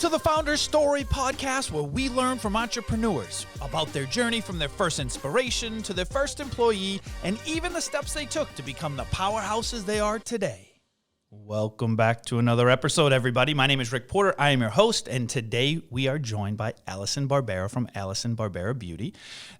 to the Founder's Story podcast, where we learn from entrepreneurs about their journey from their first inspiration to their first employee and even the steps they took to become the powerhouses they are today. Welcome back to another episode, everybody. My name is Rick Porter. I am your host, and today we are joined by Allison Barbera from Allison Barbera Beauty.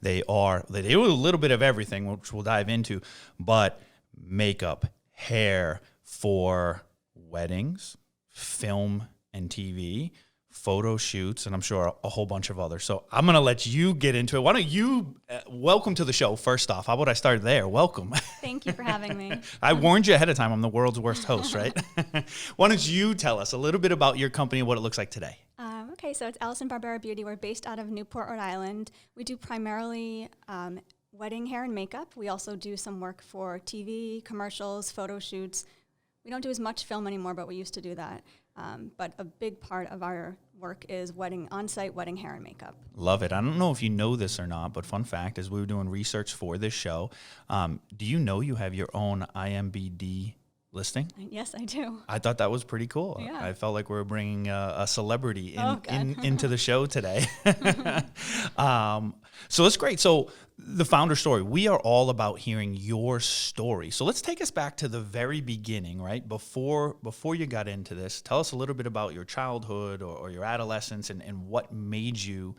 They do a little bit of everything, which we'll dive into, but makeup, hair for weddings, film and TV, photo shoots, and I'm sure a whole bunch of others. So I'm going to let you get into it. Why don't you welcome to the show first off? How about I start there? Welcome. Thank you for having me. I warned you ahead of time. I'm the world's worst host, right? Why don't you tell us a little bit about your company and what it looks like today? Okay, so it's Allison Barbera Beauty. We're based out of Newport, Rhode Island. We do primarily wedding hair and makeup. We also do some work for TV, commercials, photo shoots. We don't do as much film anymore, but we used to do that. But a big part of our work is on-site wedding hair and makeup. Love it. I don't know if you know this or not, but fun fact, as we were doing research for this show, do you know you have your own IMBD listing? Yes, I do. I thought that was pretty cool. Yeah. I felt like we were bringing a celebrity into the show today. So that's great. So the founder story, we are all about hearing your story. So let's take us back to the very beginning, right? Before you got into this, tell us a little bit about your childhood or your adolescence and what made you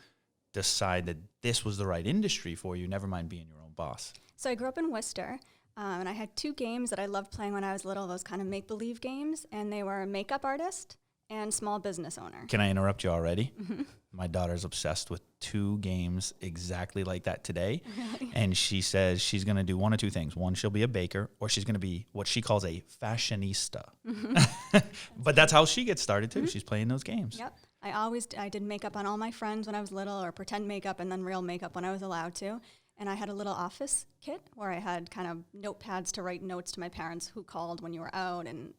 decide that this was the right industry for you, never mind being your own boss. So I grew up in Worcester. And I had two games that I loved playing when I was little, those kind of make-believe games, and they were makeup artist and small business owner. Can I interrupt you already? Mm-hmm. My daughter's obsessed with two games exactly like that today, Really? and she says she's going to do one of two things. One, she'll be a baker, or she's going to be what she calls a fashionista. Mm-hmm. But that's how she gets started, too. Mm-hmm. She's playing those games. Yep. I did makeup on all my friends when I was little, or pretend makeup and then real makeup when I was allowed to. And I had a little office kit where I had kind of notepads to write notes to my parents who called when you were out and,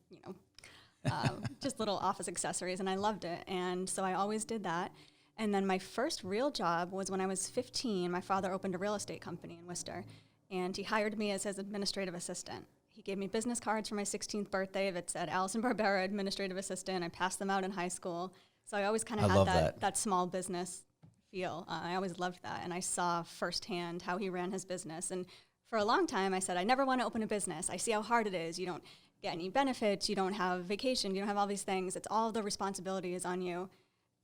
just little office accessories. And I loved it. And so I always did that. And then my first real job was when I was 15. My father opened a real estate company in Worcester, and he hired me as his administrative assistant. He gave me business cards for my 16th birthday that said Allison Barbera, administrative assistant. I passed them out in high school. So I always kind of had that small business feel. I always loved that, and I saw firsthand how he ran his business. And for a long time, I said, I never want to open a business. I see how hard it is. You don't get any benefits. You don't have vacation. You don't have all these things. It's all the responsibility is on you.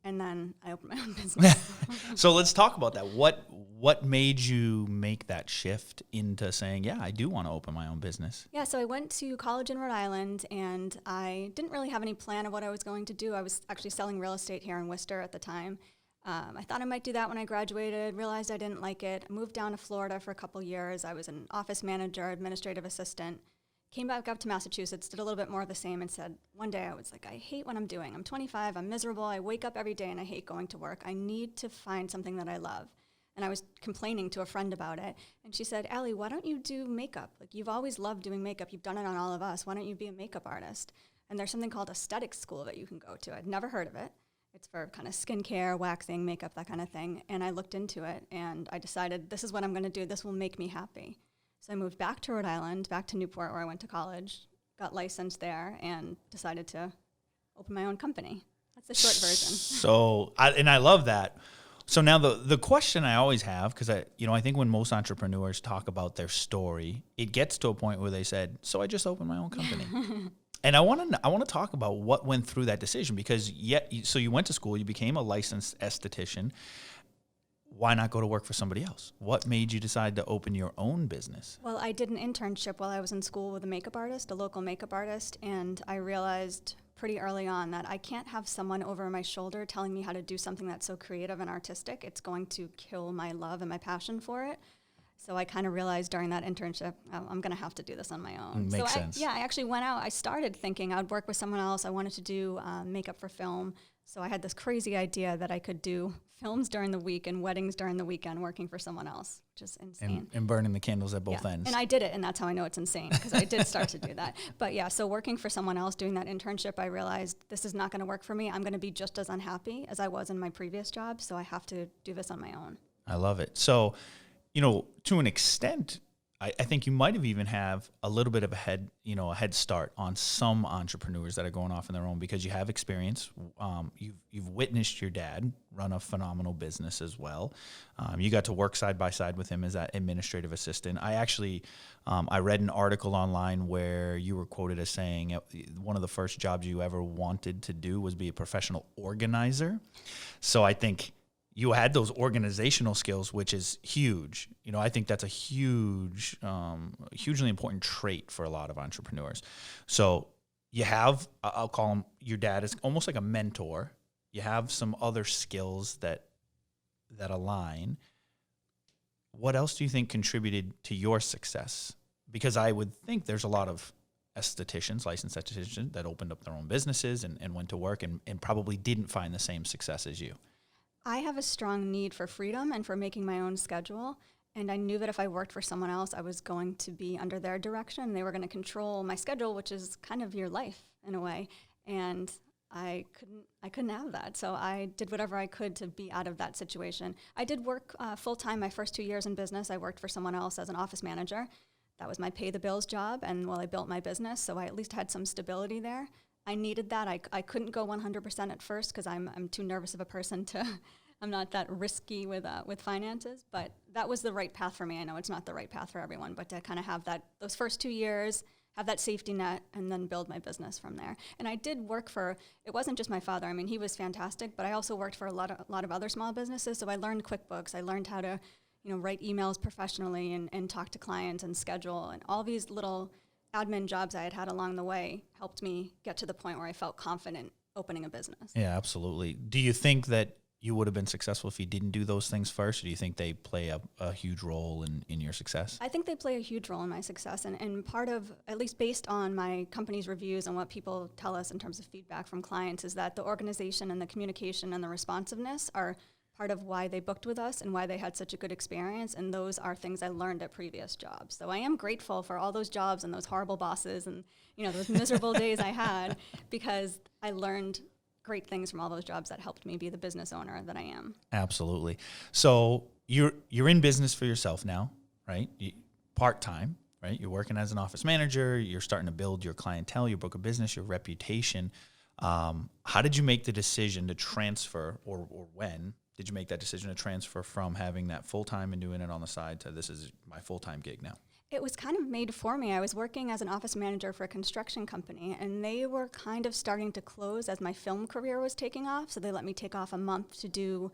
And then I opened my own business. So let's talk about that. What made you make that shift into saying, yeah, I do want to open my own business? Yeah, so I went to college in Rhode Island, and I didn't really have any plan of what I was going to do. I was actually selling real estate here in Worcester at the time. I thought I might do that when I graduated, realized I didn't like it. I moved down to Florida for a couple years. I was an office manager, administrative assistant. Came back up to Massachusetts, did a little bit more of the same, and said, one day I was like, I hate what I'm doing. I'm 25, I'm miserable, I wake up every day and I hate going to work. I need to find something that I love. And I was complaining to a friend about it. And she said, Allie, why don't you do makeup? Like, you've always loved doing makeup. You've done it on all of us. Why don't you be a makeup artist? And there's something called aesthetics school that you can go to. I'd never heard of it. It's for kind of skincare, waxing, makeup, that kind of thing. And I looked into it, and I decided this is what I'm going to do. This will make me happy. So I moved back to Rhode Island, back to Newport, where I went to college, got licensed there, and decided to open my own company. That's the short version. So, I love that. So now the question I always have, because I think when most entrepreneurs talk about their story, it gets to a point where they said, so I just opened my own company. And I want to talk about what went through that decision, because so you went to school, you became a licensed esthetician. Why not go to work for somebody else? What made you decide to open your own business? Well, I did an internship while I was in school with a local makeup artist, and I realized pretty early on that I can't have someone over my shoulder telling me how to do something that's so creative and artistic. It's going to kill my love and my passion for it. So I kind of realized during that internship, I'm going to have to do this on my own. Makes sense. I actually went out. I started thinking I would work with someone else. I wanted to do makeup for film. So I had this crazy idea that I could do films during the week and weddings during the weekend working for someone else, which is insane. And burning the candles at both ends. And I did it, and that's how I know it's insane, because I did start to do that. But yeah, so working for someone else, doing that internship, I realized this is not going to work for me. I'm going to be just as unhappy as I was in my previous job, so I have to do this on my own. I love it. So, to an extent, I think you might have even have a little bit of a head start on some entrepreneurs that are going off on their own because you have experience. You've witnessed your dad run a phenomenal business as well. You got to work side by side with him as that administrative assistant. I actually, I read an article online where you were quoted as saying one of the first jobs you ever wanted to do was be a professional organizer. So I think you had those organizational skills, which is huge. I think that's a hugely important trait for a lot of entrepreneurs. So you have, I'll call him, your dad is almost like a mentor. You have some other skills that align. What else do you think contributed to your success? Because I would think there's a lot of estheticians, licensed estheticians, that opened up their own businesses and went to work and probably didn't find the same success as you. I have a strong need for freedom and for making my own schedule. And I knew that if I worked for someone else, I was going to be under their direction. They were going to control my schedule, which is kind of your life in a way. And I couldn't have that. So I did whatever I could to be out of that situation. I did work full-time my first 2 years in business. I worked for someone else as an office manager. That was my pay the bills job. And while I built my business, so I at least had some stability there. I needed that. I couldn't go 100% at first because I'm too nervous of a person to, I'm not that risky with finances, but that was the right path for me. I know it's not the right path for everyone, but to kind of have those first 2 years, have that safety net, and then build my business from there. And I did work it wasn't just my father. I mean, he was fantastic, but I also worked for a lot of other small businesses. So I learned QuickBooks. I learned how to, write emails professionally and talk to clients and schedule, and all these little admin jobs I had along the way helped me get to the point where I felt confident opening a business. Yeah, absolutely. Do you think that you would have been successful if you didn't do those things first, or do you think they play a huge role in your success? I think they play a huge role in my success, and part of, at least based on my company's reviews and what people tell us in terms of feedback from clients, is that the organization and the communication and the responsiveness are part of why they booked with us and why they had such a good experience, and those are things I learned at previous jobs. So I am grateful for all those jobs and those horrible bosses and those miserable days I had, because I learned great things from all those jobs that helped me be the business owner that I am. Absolutely. So you're in business for yourself now, right? Part-time, right? You're working as an office manager. You're starting to build your clientele, your book of business, your reputation. How did you make the decision to transfer, or when did you make that decision to transfer from having that full-time and doing it on the side to this is my full-time gig now? It was kind of made for me. I was working as an office manager for a construction company, and they were kind of starting to close as my film career was taking off. So they let me take off a month to do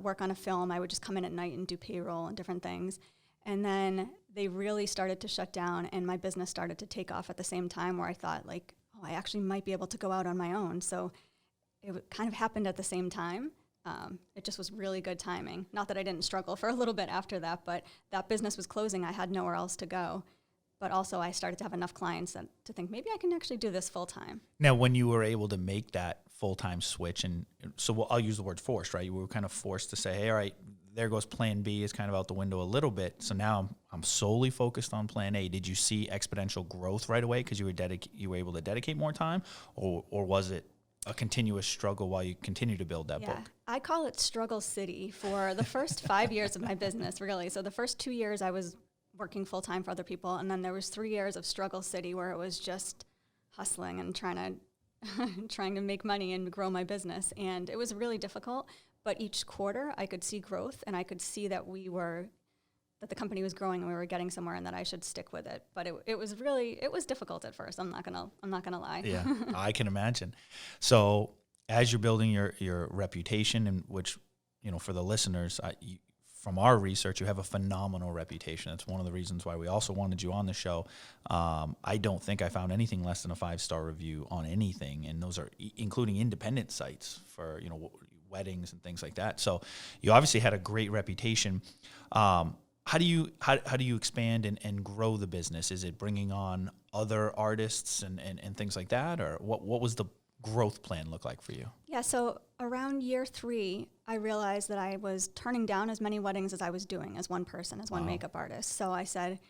work on a film. I would just come in at night and do payroll and different things. And then they really started to shut down, and my business started to take off at the same time, where I thought, I actually might be able to go out on my own. So it kind of happened at the same time. It just was really good timing. Not that I didn't struggle for a little bit after that, but that business was closing. I had nowhere else to go. But also I started to have enough clients to think maybe I can actually do this full time. Now, when you were able to make that full-time switch, and so I'll use the word forced, right? You were kind of forced to say, hey, all right, there goes plan B is kind of out the window a little bit. So now I'm solely focused on plan A. Did you see exponential growth right away because you were able to dedicate more time, or was it a continuous struggle while you continue to build that book? I call it Struggle City for the first 5 years of my business, really. So the first 2 years I was working full-time for other people, and then there was 3 years of Struggle City where it was just hustling and trying to make money and grow my business. And it was really difficult, but each quarter I could see growth, and I could see that that the company was growing and we were getting somewhere, and that I should stick with it. But it was difficult at first. I'm not gonna lie. Yeah, I can imagine. So as you're building your reputation, and which, for the listeners, from our research, you have a phenomenal reputation. That's one of the reasons why we also wanted you on the show. I don't think I found anything less than a 5-star review on anything, and those are including independent sites for weddings and things like that. So you obviously had a great reputation. How do you expand and grow the business? Is it bringing on other artists and things like that, or what was the growth plan look like for you? Yeah, so around year 3, I realized that I was turning down as many weddings as I was doing as one person, as one makeup artist. So I said,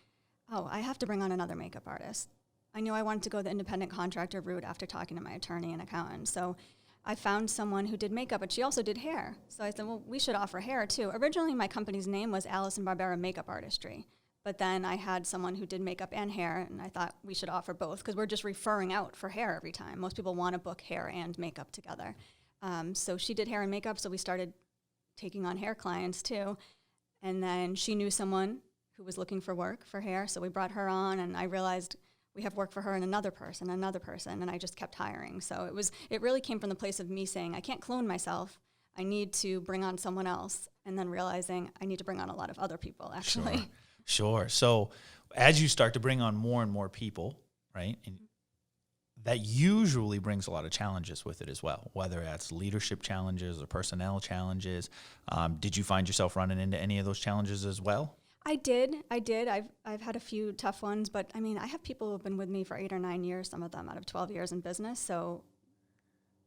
I have to bring on another makeup artist. I knew I wanted to go the independent contractor route after talking to my attorney and accountant. So I found someone who did makeup, but she also did hair. So I said, well, we should offer hair too. Originally, my company's name was Allison Barbera Makeup Artistry, But then I had someone who did makeup and hair, and I thought we should offer both because we're just referring out for hair every time. Most people want to book hair and makeup together. So she did hair and makeup, so we started taking on hair clients too. And then she knew someone who was looking for work for hair, so we brought her on, and I realized we have work for her and another person, and I just kept hiring. So it really came from the place of me saying, I can't clone myself. I need to bring on someone else, and then realizing I need to bring on a lot of other people, actually. Sure. So as you start to bring on more and more people, right, and that usually brings a lot of challenges with it as well, whether that's leadership challenges or personnel challenges. Did you find yourself running into any of those challenges as well? I did. I've had a few tough ones, but I mean, I have people who have been with me for 8 or 9 years, some of them out of 12 years in business. So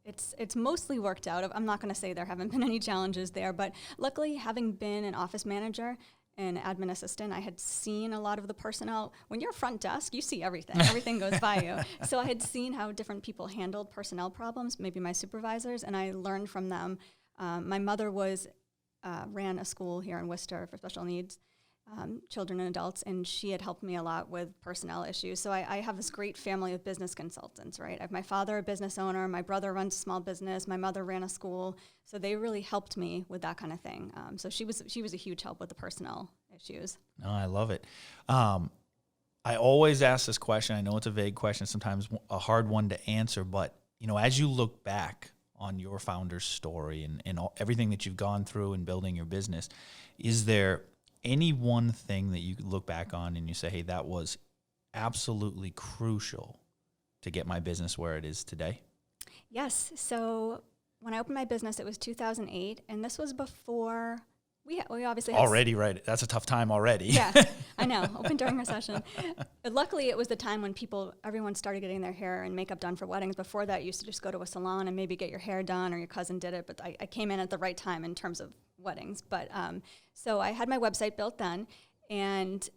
it's mostly worked out. I'm not going to say there haven't been any challenges there, but luckily, having been an office manager and admin assistant, I had seen a lot of the personnel. When you're front desk, you see everything. Everything goes by you. So I had seen how different people handled personnel problems, maybe my supervisors, and I learned from them. My mother ran a school here in Worcester for special needs children and adults, and she had helped me a lot with personnel issues. So I have this great family of business consultants, right? I have my father, a business owner, my brother runs a small business, my mother ran a school, so they really helped me with that kind of thing. So she was a huge help with the personnel issues. No, I love it. I always ask this question. I know it's a vague question, sometimes a hard one to answer, but as you look back on your founder's story and everything that you've gone through in building your business, is there any one thing that you could look back on and you say, hey, that was absolutely crucial to get my business where it is today? Yes. So when I opened my business, it was 2008, and this was before we obviously had already, right? That's a tough time already. Yeah, I know. Open during recession. But luckily, it was the time when everyone started getting their hair and makeup done for weddings. Before that, you used to just go to a salon and maybe get your hair done, or your cousin did it. But I came in at the right time in terms of weddings. But so I had my website built then, and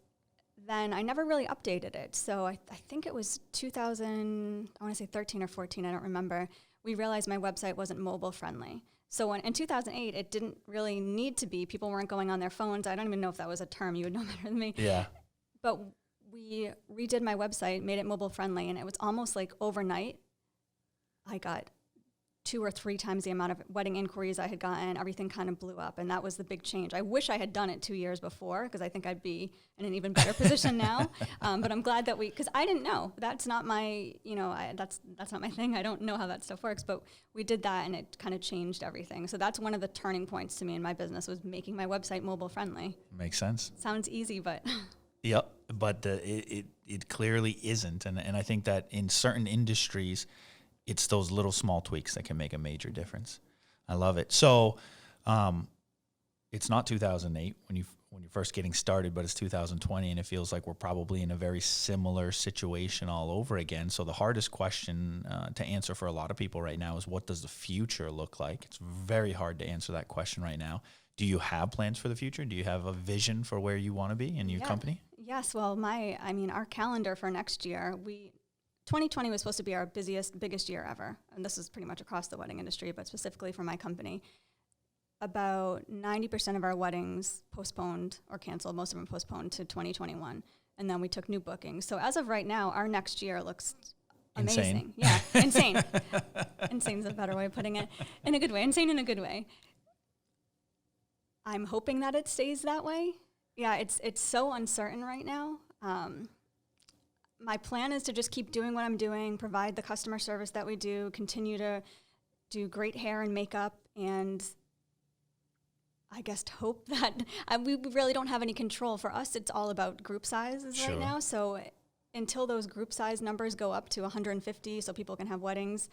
then I never really updated it. So I think it was 2000, I want to say 13 or 14, I don't remember. We realized my website wasn't mobile friendly. So in 2008, it didn't really need to be. People weren't going on their phones. I don't even know if that was a term. You would know better than me. Yeah. But we redid my website, made it mobile friendly, and it was almost like overnight. I got 2 or 3 times the amount of wedding inquiries I had gotten. Everything kind of blew up, and that was the big change. I wish I had done it 2 years before, because I think I'd be in an even better position now. But I'm glad that because I didn't know. That's not my, that's not my thing. I don't know how that stuff works. But we did that, and it kind of changed everything. So that's one of the turning points to me in my business, was making my website mobile friendly. Makes sense. Sounds easy, but Yep, but it clearly isn't, and I think that in certain industries, it's those little small tweaks that can make a major difference. I love it. So, it's not 2008 when you're first getting started, but it's 2020, and it feels like we're probably in a very similar situation all over again. So the hardest question to answer for a lot of people right now is, what does the future look like? It's very hard to answer that question right now. Do you have plans for the future? Do you have a vision for where you want to be in your company? Yes. Well, our calendar for next year, 2020 was supposed to be our biggest year ever. And this is pretty much across the wedding industry, but specifically for my company. About 90% of our weddings postponed or canceled, most of them postponed to 2021. And then we took new bookings. So as of right now, our next year looks amazing. Insane. Yeah, insane. Insane is a better way of putting it. In a good way. Insane in a good way. I'm hoping that it stays that way. Yeah, it's so uncertain right now. My plan is to just keep doing what I'm doing, provide the customer service that we do, continue to do great hair and makeup, and I guess hope that we really don't have any control. For us, it's all about group sizes right now. So until those group size numbers go up to 150 so people can have weddings,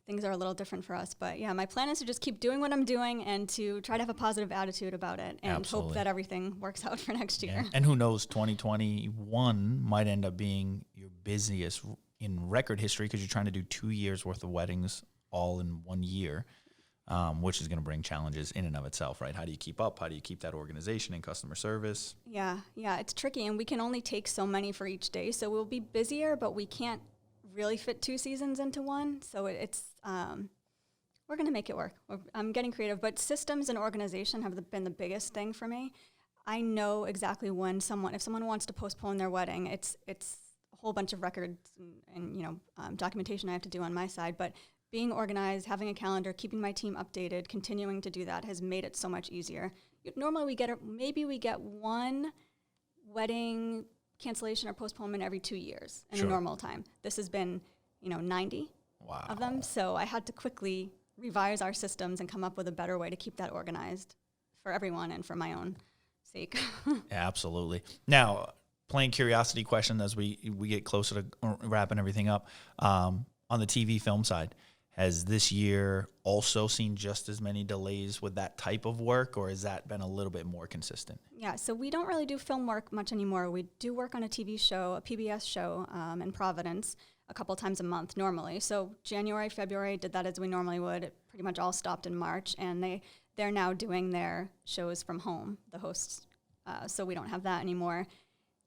things are a little different for us. But yeah, my plan is to just keep doing what I'm doing and to try to have a positive attitude about it and hope that everything works out for next year. Yeah. And who knows, 2021 might end up being your busiest in record history, because you're trying to do 2 years worth of weddings all in 1 year, which is going to bring challenges in and of itself, right? How do you keep up? How do you keep that organization and customer service? Yeah, it's tricky, and we can only take so many for each day. So we'll be busier, but we can't really fit 2 seasons into one. So it's we're going to make it work. I'm getting creative, but systems and organization have been the biggest thing for me. I know exactly when if someone wants to postpone their wedding, it's a whole bunch of records and documentation I have to do on my side. But being organized, having a calendar, keeping my team updated, continuing to do that has made it so much easier. Normally we get one wedding cancellation or postponement every 2 years in a normal time. This has been, 90 of them. So I had to quickly revise our systems and come up with a better way to keep that organized for everyone and for my own sake. Absolutely. Now, plain curiosity question as we get closer to wrapping everything up. On the TV film side, has this year also seen just as many delays with that type of work, or has that been a little bit more consistent? Yeah, so we don't really do film work much anymore. We do work on a TV show, a PBS show in Providence, a couple times a month normally. So January, February, did that as we normally would. It pretty much all stopped in March, and they're now doing their shows from home, the hosts. So we don't have that anymore.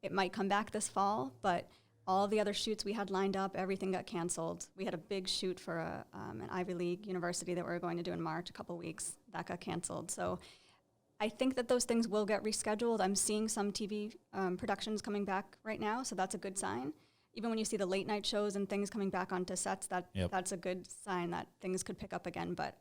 It might come back this fall, but all the other shoots we had lined up, everything got canceled. We had a big shoot for an Ivy League university that we were going to do in March, a couple weeks. That got canceled. So I think that those things will get rescheduled. I'm seeing some TV productions coming back right now, so that's a good sign. Even when you see the late night shows and things coming back onto sets, that's a good sign that things could pick up again. But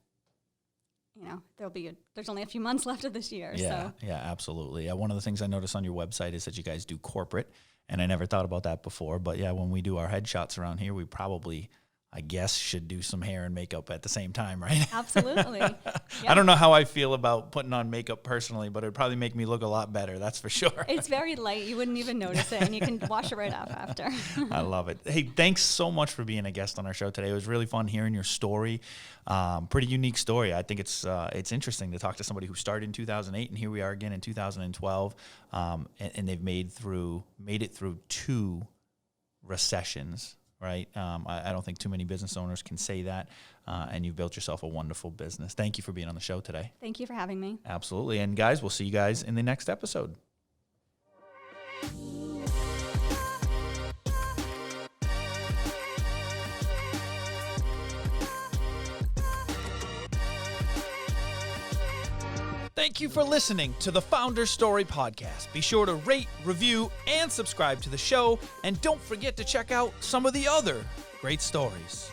there's only a few months left of this year. Yeah, absolutely. One of the things I noticed on your website is that you guys do corporate. And I never thought about that before. But yeah, when we do our headshots around here, we probably, I guess, should do some hair and makeup at the same time, right? Absolutely. Yep. I don't know how I feel about putting on makeup personally, but it'd probably make me look a lot better. That's for sure. It's very light. You wouldn't even notice it, and you can wash it right off after. I love it. Hey, thanks so much for being a guest on our show today. It was really fun hearing your story. Pretty unique story. I think it's interesting to talk to somebody who started in 2008, and here we are again in 2012, and they've made it through 2 recessions. Right? I don't think too many business owners can say that, and you've built yourself a wonderful business. Thank you for being on the show today. Thank you for having me. Absolutely. And guys, we'll see you guys in the next episode. Thank you for listening to the Founder Story Podcast. Be sure to rate, review, and subscribe to the show. And don't forget to check out some of the other great stories.